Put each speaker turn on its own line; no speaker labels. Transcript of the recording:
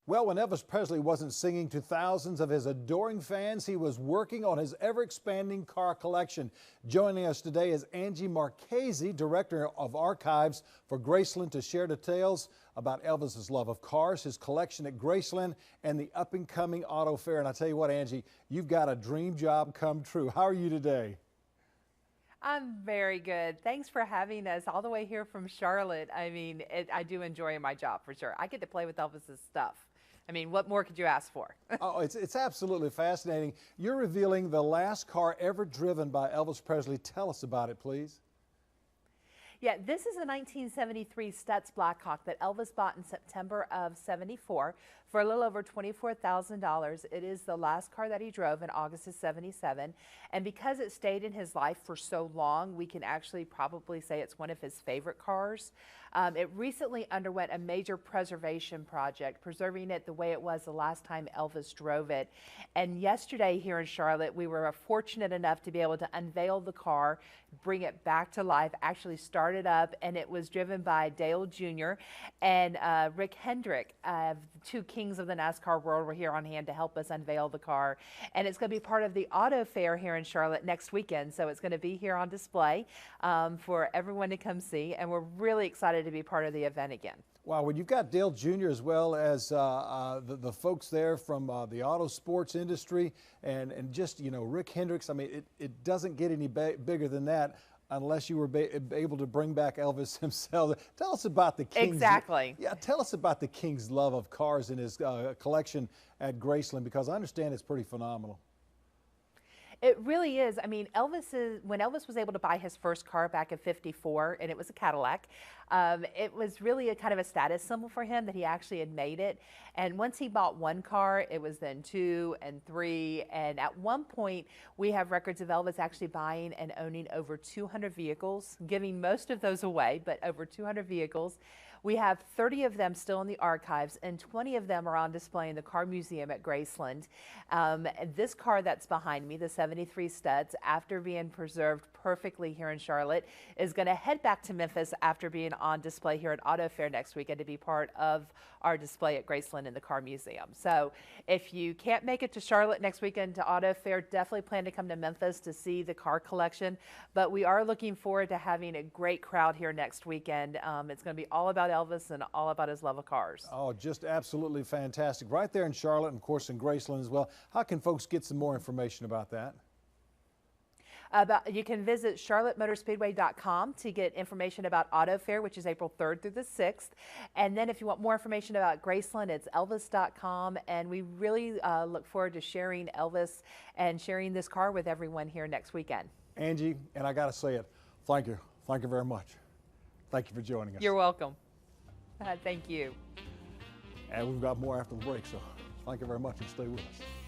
Well, when Elvis Presley wasn't singing to thousands of his adoring fans, he was working on his ever-expanding car collection. Joining us today is Angie Marchese, Director of Archives for Graceland, to share details about Elvis's love of cars, his collection at Graceland, and the up-and-coming Autofair. And I tell you what, Angie, you've got a dream job come true. How are you today?
I'm very good. Thanks for having us all the way here from Charlotte. I mean, I do enjoy my job for sure. I get to play with Elvis's stuff. I mean, what more could you ask for?
Oh, it's absolutely fascinating. You're revealing the last car ever driven by Elvis Presley. Tell us about it, please.
Yeah, this is a 1973 Elvis Blackhawk that Elvis bought in September of '74 for a little over $24,000. It is the last car that he drove in August of '77. And because it stayed in his life for so long, we can actually probably say it's one of his favorite cars. It recently underwent a major preservation project, preserving it the way it was the last time Elvis drove it. And yesterday here in Charlotte, we were fortunate enough to be able to unveil the car, bring it back to life, actually start it up, and it was driven by Dale Jr. and Rick Hendrick, two kings of the NASCAR world, were here on hand to help us unveil the car. And it's going to be part of the Autofair here in Charlotte next weekend, so it's going to be here on display for everyone to come see, and we're really excited to be part of the event again.
Wow, well, you've got Dale Jr. as well as the folks there from the auto sports industry and just, you know, Rick Hendricks. I mean, it doesn't get any bigger than that unless you were able to bring back Elvis himself. Tell us about the King's.
Exactly.
Yeah, tell us about the King's love of cars in his collection at Graceland, because I understand it's pretty phenomenal.
It really is. I mean, when Elvis was able to buy his first car back in '54, and it was a Cadillac, it was really a kind of a status symbol for him that he actually had made it. And once he bought one car, it was then two and three. And at one point, we have records of Elvis actually buying and owning over 200 vehicles, giving most of those away, but over 200 vehicles. We have 30 of them still in the archives, and 20 of them are on display in the Car Museum at Graceland. This car that's behind me, the '73 Studs, after being preserved perfectly here in Charlotte, is going to head back to Memphis after being on display here at Autofair next weekend to be part of our display at Graceland in the Car Museum. So if you can't make it to Charlotte next weekend to Autofair, definitely plan to come to Memphis to see the car collection. But we are looking forward to having a great crowd here next weekend. It's going to be all about Elvis and all about his love of cars.
Oh, just absolutely fantastic. Right there in Charlotte and, of course, in Graceland as well. How can folks get some more information about that?
You can visit charlottemotorspeedway.com to get information about Autofair, which is April 3rd through the 6th. And then if you want more information about Graceland, it's elvis.com. And we really look forward to sharing Elvis and sharing this car with everyone here next weekend.
Angie, and I got to say it, thank you. Thank you very much. Thank you for joining us.
You're welcome. Thank you.
And we've got more after the break, so thank you very much and stay with us.